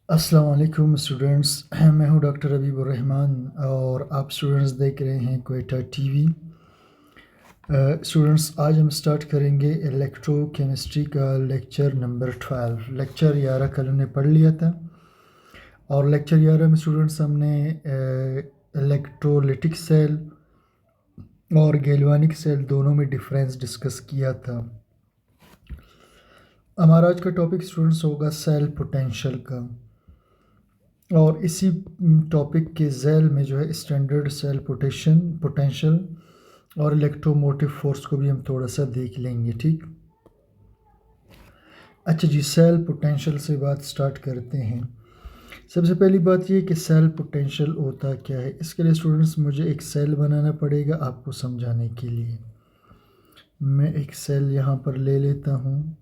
अस्सलाम वालेकुम स्टूडेंट्स। मैं हूं डॉक्टर हबीबुर्रहमान और आप स्टूडेंट्स देख रहे हैं क्वेटा टीवी। स्टूडेंट्स, आज हम स्टार्ट करेंगे इलेक्ट्रोकेमिस्ट्री का लेक्चर नंबर 12। लेक्चर 11 कल हमने पढ़ लिया था और लेक्चर 11 में स्टूडेंट्स हमने इलेक्ट्रोलिटिक सेल और गैल्वानिक सेल दोनों में डिफरेंस डिस्कस किया था। हमारा आज का टॉपिक स्टूडेंट्स होगा सेल पोटेंशियल का, और इसी टॉपिक के झैल में जो है स्टैंडर्ड सेल पोटेंशियल और इलेक्ट्रोमोटिव फोर्स को भी हम थोड़ा सा देख लेंगे। ठीक, अच्छा जी, सेल पोटेंशियल से बात स्टार्ट करते हैं। सबसे पहली बात ये कि सेल पोटेंशियल होता क्या है। इसके लिए स्टूडेंट्स मुझे एक सेल बनाना पड़ेगा आपको समझाने के लिए। मैं एक सेल यहाँ पर ले लेता हूँ।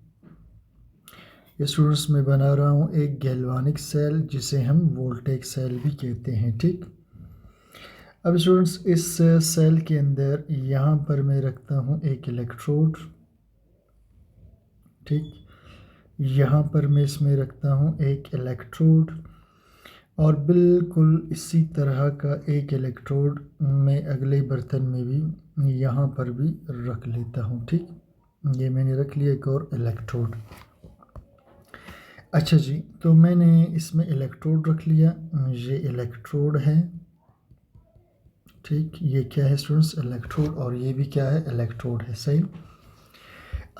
ये स्टूडेंट्स मैं बना रहा हूँ एक गैल्वानिक सेल जिसे हम वोल्टेज सेल भी कहते हैं। ठीक, अब स्टूडेंट्स इस सेल के अंदर यहाँ पर मैं रखता हूँ एक इलेक्ट्रोड। ठीक, यहाँ पर मैं इसमें रखता हूँ एक इलेक्ट्रोड और बिल्कुल इसी तरह का एक इलेक्ट्रोड मैं अगले बर्तन में भी यहाँ पर भी रख लेता हूँ। ठीक, ये मैंने रख लिया एक और इलेक्ट्रोड। अच्छा जी, तो मैंने इसमें इलेक्ट्रोड रख लिया। ये इलेक्ट्रोड है। ठीक, ये क्या है स्टूडेंट्स? इलेक्ट्रोड। और ये भी क्या है? इलेक्ट्रोड है। सही।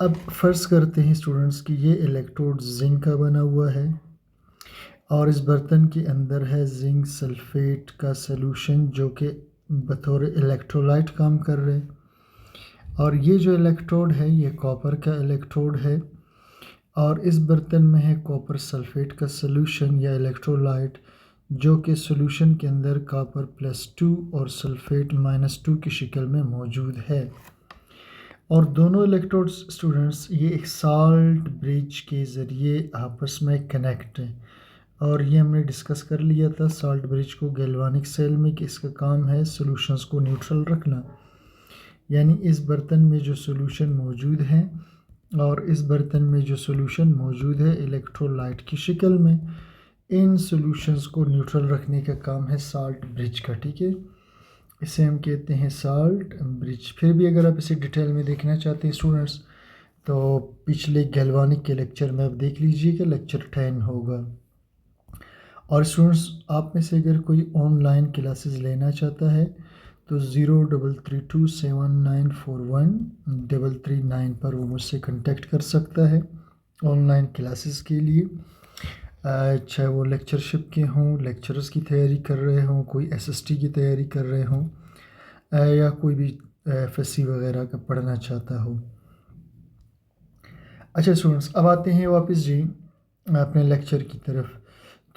अब फर्ज करते हैं स्टूडेंट्स कि ये इलेक्ट्रोड जिंक का बना हुआ है और इस बर्तन के अंदर है जिंक सल्फेट का सॉल्यूशन जो कि बतौर इलेक्ट्रोलाइट काम कर रहे हैं। और ये जो इलेक्ट्रोड है ये कॉपर का इलेक्ट्रोड है और इस बर्तन में है कॉपर सल्फेट का सॉल्यूशन या इलेक्ट्रोलाइट जो कि सॉल्यूशन के अंदर कॉपर +2 और सल्फेट -2 की शक्ल में मौजूद है। और दोनों इलेक्ट्रोड्स स्टूडेंट्स ये एक साल्ट ब्रिज के ज़रिए आपस में कनेक्ट हैं और ये हमने डिस्कस कर लिया था साल्ट ब्रिज को गैल्वानिक सेल में कि इसका काम है सॉल्यूशंस को न्यूट्रल रखना। यानी इस बर्तन में जो सॉल्यूशन मौजूद है और इस बर्तन में जो सॉल्यूशन मौजूद है इलेक्ट्रोलाइट की शक्ल में, इन सॉल्यूशंस को न्यूट्रल रखने का काम है साल्ट ब्रिज का। ठीक है, इसे हम कहते हैं साल्ट ब्रिज। फिर भी अगर आप इसे डिटेल में देखना चाहते हैं स्टूडेंट्स तो पिछले गैल्वानिक के लेक्चर में आप देख लीजिएगा, लेक्चर 10 होगा। और स्टूडेंट्स आप में से अगर कोई ऑनलाइन क्लासेस लेना चाहता है तो 0332794139 पर वो मुझसे कांटेक्ट कर सकता है ऑनलाइन क्लासेस के लिए। चाहे वो लेक्चरशिप के हों, लेक्चरर्स की तैयारी कर रहे हों, कोई एसएसटी की तैयारी कर रहे हों या कोई भी एफएससी वगैरह का पढ़ना चाहता हो। अच्छा स्टूडेंट्स, अब आते हैं वापस जी अपने लेक्चर की तरफ।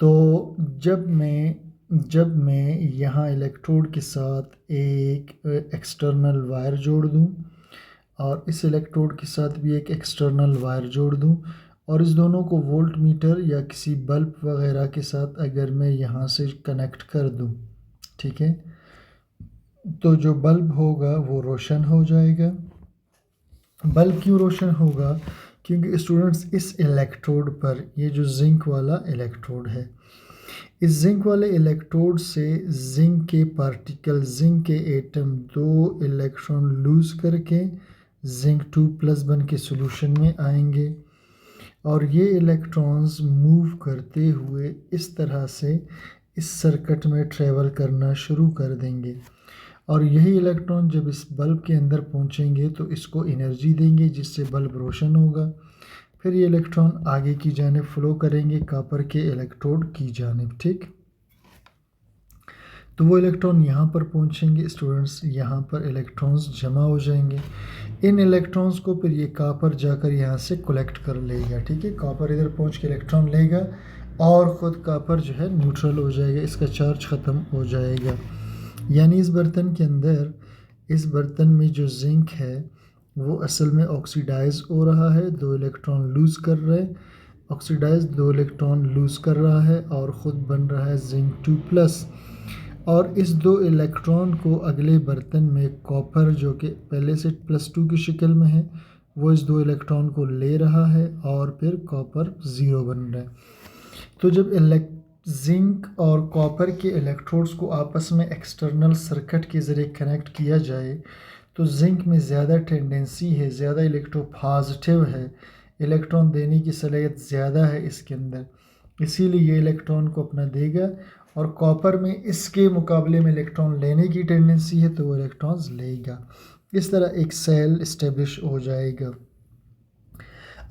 तो जब मैं यहाँ इलेक्ट्रोड के साथ एक एक्सटर्नल वायर जोड़ दूँ और इस इलेक्ट्रोड के साथ भी एक एक्सटर्नल वायर जोड़ दूँ और इस दोनों को वोल्ट मीटर या किसी बल्ब वगैरह के साथ अगर मैं यहाँ से कनेक्ट कर दूँ, ठीक है, तो जो बल्ब होगा वो रोशन हो जाएगा। बल्ब क्यों रोशन होगा? क्योंकि स्टूडेंट्स इस इलेक्ट्रोड पर, ये जो जिंक वाला इलेक्ट्रोड है, इस जिंक वाले इलेक्ट्रोड से जिंक के पार्टिकल, जिंक के एटम 2 इलेक्ट्रॉन लूज़ करके जिंक 2+ बन के सॉल्यूशन में आएंगे और ये इलेक्ट्रॉन्स मूव करते हुए इस तरह से इस सर्किट में ट्रेवल करना शुरू कर देंगे और यही इलेक्ट्रॉन जब इस बल्ब के अंदर पहुंचेंगे तो इसको एनर्जी देंगे जिससे बल्ब रोशन होगा। फिर ये इलेक्ट्रॉन आगे की जानिब फ्लो करेंगे कॉपर के इलेक्ट्रोड की जानिब। ठीक, तो वो इलेक्ट्रॉन यहाँ पर पहुँचेंगे स्टूडेंट्स, यहाँ पर इलेक्ट्रॉन्स जमा हो जाएंगे। इन इलेक्ट्रॉन्स को फिर ये कॉपर जाकर यहाँ से कलेक्ट कर लेगा। ठीक है, कॉपर इधर पहुँच के इलेक्ट्रॉन लेगा और ख़ुद कॉपर जो है न्यूट्रल हो जाएगा, इसका चार्ज ख़त्म हो जाएगा। यानी इस बर्तन के अंदर, इस बर्तन में जो जिंक है वो असल में ऑक्सीडाइज हो रहा है, 2 इलेक्ट्रॉन लूज़ कर रहे हैं, ऑक्सीडाइज 2 इलेक्ट्रॉन लूज़ कर रहा है और ख़ुद बन रहा है जिंक 2+। और इस 2 इलेक्ट्रॉन को अगले बर्तन में कॉपर जो कि पहले से +2 की शक्ल में है वो इस 2 इलेक्ट्रॉन को ले रहा है और फिर कॉपर 0 बन रहा है। तो जब जिंक और कॉपर के इलेक्ट्रोड्स को आपस में एक्सटर्नल सर्किट के ज़रिए कनेक्ट किया जाए तो जिंक में ज़्यादा टेंडेंसी है, ज़्यादा इलेक्ट्रोपॉजिटिव है, इलेक्ट्रॉन देने की सलाहियत ज़्यादा है इसके अंदर, इसीलिए ये इलेक्ट्रॉन को अपना देगा। और कॉपर में इसके मुकाबले में इलेक्ट्रॉन लेने की टेंडेंसी है तो वो इलेक्ट्रॉन्स लेगा। इस तरह एक सेल इस्टेब्लिश हो जाएगा।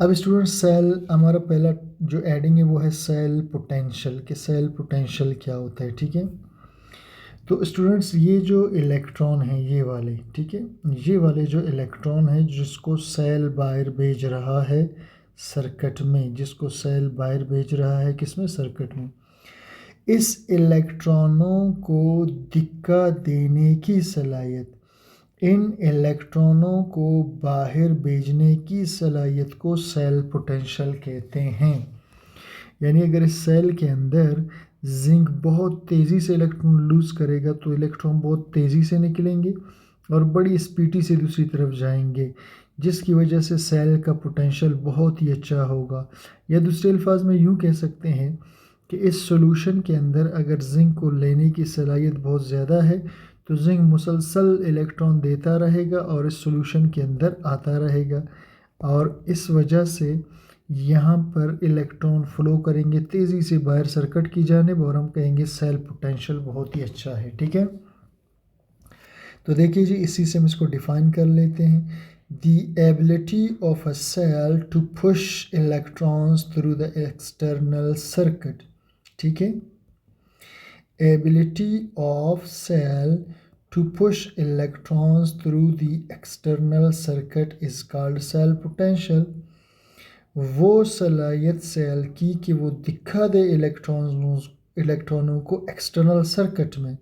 अब स्टूडेंट सेल हमारा पहला जो एडिंग है वो है सेल पोटेंशियल, कि सेल पोटेंशियल क्या होता है, ठीक है। तो स्टूडेंट्स ये जो इलेक्ट्रॉन है ये वाले, ठीक है, ये वाले जो इलेक्ट्रॉन है जिसको सेल बाहर भेज रहा है सर्किट में, जिसको सेल बाहर भेज रहा है किसमें, सर्किट में, इस इलेक्ट्रॉनों को धक्का देने की सलाहियत, इन इलेक्ट्रॉनों को बाहर भेजने की सलाहियत को सेल पोटेंशियल कहते हैं। यानी अगर इस सेल के अंदर जिंक बहुत तेज़ी से इलेक्ट्रॉन लूज़ करेगा तो इलेक्ट्रॉन बहुत तेज़ी से निकलेंगे और बड़ी स्पीडी से दूसरी तरफ जाएंगे, जिसकी वजह से सेल का पोटेंशियल बहुत ही अच्छा होगा। या दूसरे अल्फाज में यूँ कह सकते हैं कि इस सॉल्यूशन के अंदर अगर जिंक को लेने की सलाहियत बहुत ज़्यादा है तो जिंक मुसलसल इलेक्ट्रॉन देता रहेगा और इस सॉल्यूशन के अंदर आता रहेगा, और इस वजह से यहाँ पर इलेक्ट्रॉन फ्लो करेंगे तेज़ी से बाहर सर्किट की जानिब, और हम कहेंगे सेल पोटेंशियल बहुत ही अच्छा है, ठीक है। तो देखिए जी, इसी से हम इसको डिफ़ाइन कर लेते हैं। The ability of a cell to push electrons through the external circuit, ठीक है। Ability of cell to push electrons through the external circuit is called cell potential। वो सलाहियत सेल की कि वो दिखा दे इलेक्ट्रॉनों को एक्सटर्नल सर्किट में,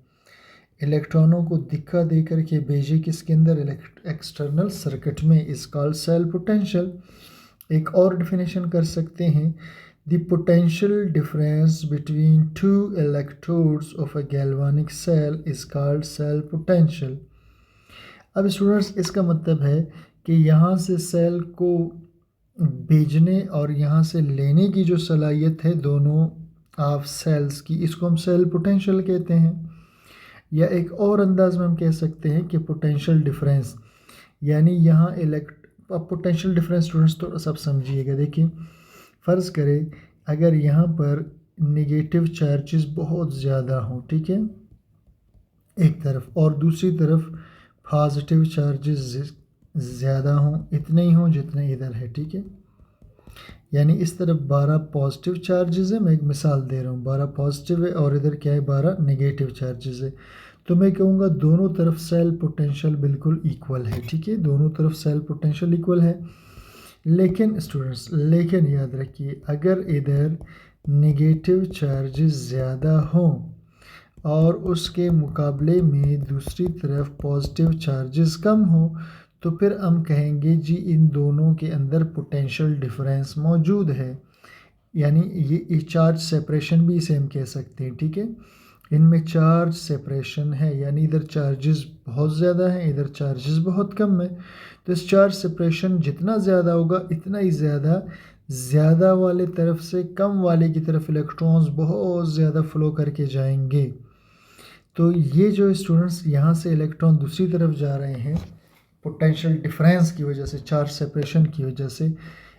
इलेक्ट्रॉनों को दिखा दे करके भेजे किसके अंदर, एक्सटर्नल सर्किट में, इज कॉल्ड सेल पोटेंशियल। एक और डिफिनेशन कर सकते हैं, the potential difference between two electrodes of a galvanic cell is called cell potential। अब स्टूडेंट्स इसका मतलब है कि यहाँ से सेल को भेजने और यहाँ से लेने की जो सलाहियत है दोनों ऑफ सेल्स की, इसको हम सेल पोटेंशियल कहते हैं। या एक और अंदाज में हम कह सकते हैं कि पोटेंशियल डिफरेंस, यानी यहाँ पोटेंशियल डिफरेंस स्टूडेंट्स तो सब समझिएगा। देखिए फ़र्ज़ करें अगर यहाँ पर नेगेटिव चार्जेस बहुत ज़्यादा हों, ठीक है, एक तरफ, और दूसरी तरफ पॉजिटिव चार्जेस ज़्यादा हों, इतने ही हों जितने इधर है, ठीक है। यानी इस तरफ 12 पॉजिटिव चार्जेस है, मैं एक मिसाल दे रहा हूँ, 12 पॉजिटिव है और इधर क्या है, 12 नेगेटिव चार्जेस है, तो मैं कहूँगा दोनों तरफ सेल पोटेंशियल बिल्कुल इक्वल है, ठीक है, दोनों तरफ सेल पोटेंशियल इक्वल है। लेकिन स्टूडेंट्स, लेकिन याद रखिए अगर इधर नेगेटिव चार्जेस ज़्यादा हों और उसके मुकाबले में दूसरी तरफ पॉजिटिव चार्जेस कम हो तो फिर हम कहेंगे जी इन दोनों के अंदर पोटेंशियल डिफरेंस मौजूद है। यानी ये चार्ज सेपरेशन भी इसे हम कह सकते हैं, ठीक है, इनमें चार्ज सेपरेशन है, यानी इधर चार्जेस बहुत ज़्यादा हैं, इधर चार्जेस बहुत कम है। तो इस चार्ज सेपरेशन जितना ज़्यादा होगा इतना ही ज़्यादा वाले तरफ से कम वाले की तरफ इलेक्ट्रॉन्स बहुत ज़्यादा फ्लो करके जाएंगे। तो ये जो स्टूडेंट्स यहाँ से इलेक्ट्रॉन दूसरी तरफ जा रहे हैं पोटेंशियल डिफरेंस की वजह से, चार्ज सेपरेशन की वजह से,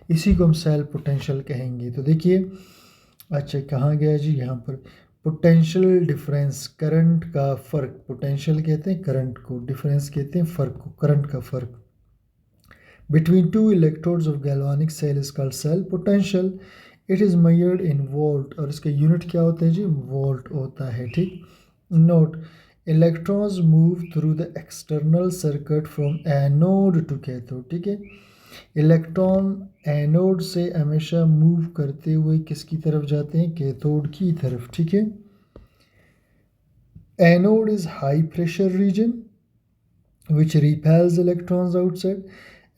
इसी को हम सेल पोटेंशियल कहेंगे। तो देखिए, अच्छा कहाँ गया जी, यहाँ पर पोटेंशियल डिफरेंस, करंट का फ़र्क, पोटेंशियल कहते हैं करंट को, डिफरेंस कहते हैं फ़र्क को, करंट का फ़र्क, between two electrodes of galvanic cell is called cell potential. It is measured in volt, और इसका यूनिट क्या होता है जी, वोल्ट होता है, ठीक। Note, electrons move through the external circuit from anode to cathode, ठीक है, इलेक्ट्रॉन एनोड से हमेशा मूव करते हुए किसकी तरफ जाते हैं, कैथोड की तरफ, ठीक है। Anode is high pressure region which repels electrons outside.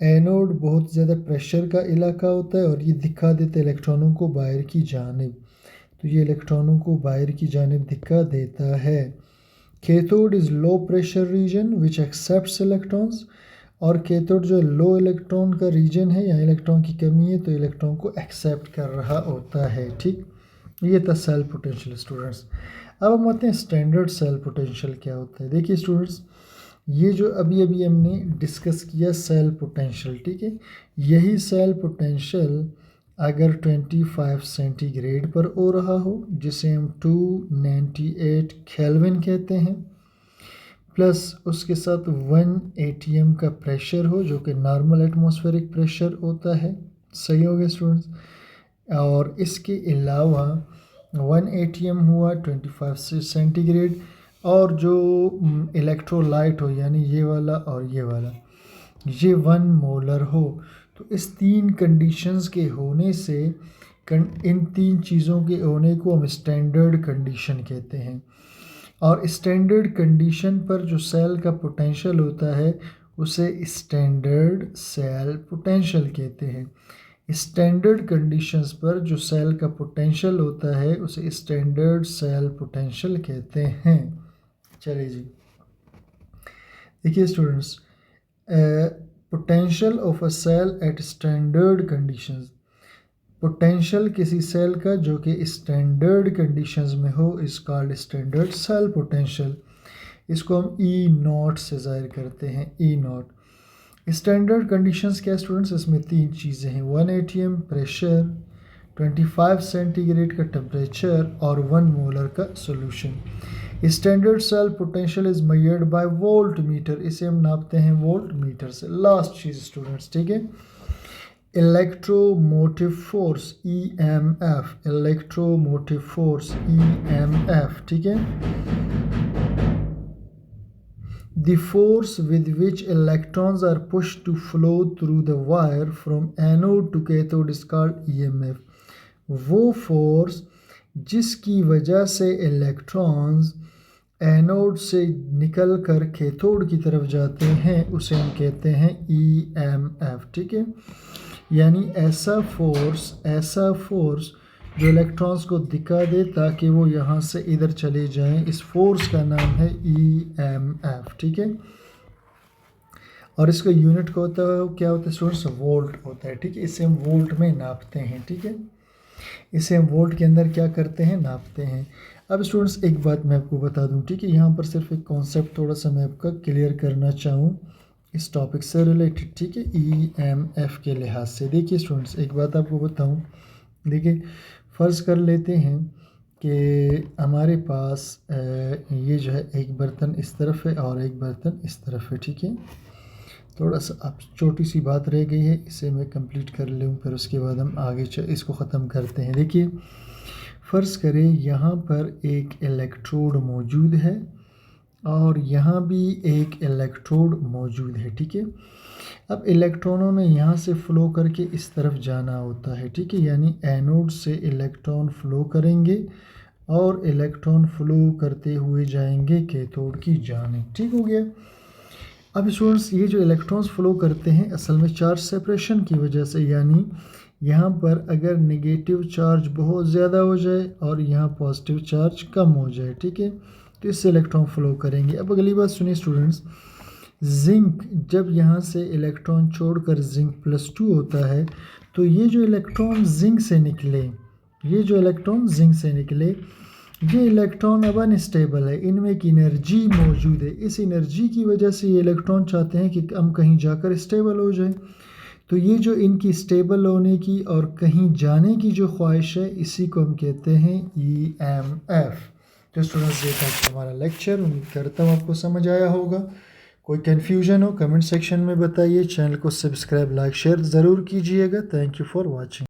Anode बहुत ज़्यादा प्रेशर का इलाका होता है और ये दिखा देता है इलेक्ट्रॉनों को बाहर की जानिब, तो ये इलेक्ट्रॉनों को बाहर की जानिब दिखा देता है। Cathode is low pressure region which accepts electrons, और कैथोड जो लो इलेक्ट्रॉन का रीजन है, यहाँ इलेक्ट्रॉन की कमी है तो इलेक्ट्रॉन को एक्सेप्ट कर रहा होता है, ठीक। ये था सेल पोटेंशियल स्टूडेंट्स। अब हम आते हैं स्टैंडर्ड सेल पोटेंशियल क्या होता है। देखिए स्टूडेंट्स, ये जो अभी अभी हमने डिस्कस किया सेल पोटेंशियल, ठीक है, यही सेल पोटेंशियल अगर 25 सेंटीग्रेड पर हो रहा हो, जिसे हम 298 केल्विन कहते हैं, प्लस उसके साथ 1 atm का प्रेशर हो जो कि नॉर्मल एटमॉस्फेरिक प्रेशर होता है, सही हो गया स्टूडेंट्स। और इसके अलावा 1 atm हुआ 25 सेंटीग्रेड, और जो इलेक्ट्रोलाइट हो यानी ये वाला और ये वाला, ये 1 मोलर हो। तो इस 3 कंडीशंस के होने से इन 3 चीज़ों के होने को हम स्टैंडर्ड कंडीशन कहते हैं। और स्टैंडर्ड कंडीशन पर जो सेल का पोटेंशियल होता है उसे स्टैंडर्ड सेल पोटेंशियल कहते हैं। स्टैंडर्ड कंडीशंस पर जो सेल का पोटेंशियल होता है उसे स्टैंडर्ड सेल पोटेंशियल कहते हैं। चलिए जी, देखिए students, potential of a cell at standard conditions, potential किसी सेल का जो कि स्टैंडर्ड कंडीशंस में हो इस कॉल्ड स्टैंडर्ड सेल पोटेंशियल। इसको हम ई नॉट से ज़ाहिर करते हैं, ई नॉट। स्टैंडर्ड कंडीशंस क्या स्टूडेंट्स, इसमें 3 चीज़ें हैं, 1 atm प्रेशर, 25 सेंटीग्रेड का टेम्परेचर और 1 मोलर का solution. Standard cell potential is measured by volt meter, इसे हम नापते हैं वोल्ट मीटर से। लास्ट चीज़ स्टूडेंट्स, ठीक है, electromotive force EMF, electromotive force EMF, ठीक है, the force with which electrons are pushed to flow through the wire from anode to cathode is called EMF। वो फोर्स जिसकी वजह से इलेक्ट्रॉन्स एनोड से निकल कर कैथोड की तरफ जाते हैं उसे हम कहते हैं EMF, ठीक है। यानी ऐसा फोर्स जो इलेक्ट्रॉन्स को दिखा दे ताकि वो यहाँ से इधर चले जाएं, इस फोर्स का नाम है EMF, ठीक है। और इसका यूनिट क्या होता है स्टूडेंट्स, वोल्ट होता है, ठीक है। इसे हम वोल्ट में नापते हैं, ठीक है, इसे हम वोल्ट के अंदर क्या करते हैं, नापते हैं। अब स्टूडेंट्स एक बात मैं आपको बता दूं, ठीक है, यहाँ पर सिर्फ एक कॉन्सेप्ट थोड़ा सा मैं आपका क्लियर करना चाहूँ इस टॉपिक से रिलेटेड, ठीक है, EMF के लिहाज से। देखिए स्टूडेंट्स, एक बात आपको बताऊं, देखिए फ़र्ज़ कर लेते हैं कि हमारे पास ये जो है एक बर्तन इस तरफ है और एक बर्तन इस तरफ है, ठीक है। थोड़ा सा अब छोटी सी बात रह गई है, इसे मैं कंप्लीट कर लूँ, फिर उसके बाद हम आगे इसको ख़त्म करते हैं। देखिए फ़र्ज़ करें यहाँ पर एक इलेक्ट्रोड मौजूद है और यहाँ भी एक इलेक्ट्रोड मौजूद है, ठीक है। अब इलेक्ट्रॉनों ने यहाँ से फ़्लो करके इस तरफ जाना होता है, ठीक है, यानी एनोड से इलेक्ट्रॉन फ़्लो करेंगे और इलेक्ट्रॉन फ़्लो करते हुए जाएंगे कैथोड की जानिब, ठीक हो गया। अब स्टूडेंट्स, ये जो इलेक्ट्रॉन्स फ़्लो करते हैं असल में चार्ज सेपरेशन की वजह से, यानी यहाँ पर अगर नेगेटिव चार्ज बहुत ज़्यादा हो जाए और यहाँ पॉजिटिव चार्ज कम हो जाए, ठीक है, तो इससे इलेक्ट्रॉन फ़्लो करेंगे। अब अगली बात सुनिए स्टूडेंट्स, जिंक जब यहाँ से इलेक्ट्रॉन छोड़कर जिंक +2 होता है तो ये जो इलेक्ट्रॉन जिंक से निकले, ये इलेक्ट्रॉन अब अनस्टेबल है, इनमें एक एनर्जी मौजूद है। इस एनर्जी की वजह से ये इलेक्ट्रॉन चाहते हैं कि हम कहीं जाकर स्टेबल हो जाए। तो ये जो इनकी स्टेबल होने की और कहीं जाने की जो ख्वाहिश है, इसी को हम कहते हैं EMF। तो स्टूडेंट्स, ये था हमारा लेक्चर, उम्मीद करता हूँ आपको समझ आया होगा। कोई कन्फ्यूजन हो कमेंट सेक्शन में बताइए। चैनल को सब्सक्राइब, लाइक, शेयर ज़रूर कीजिएगा। Thank you for watching.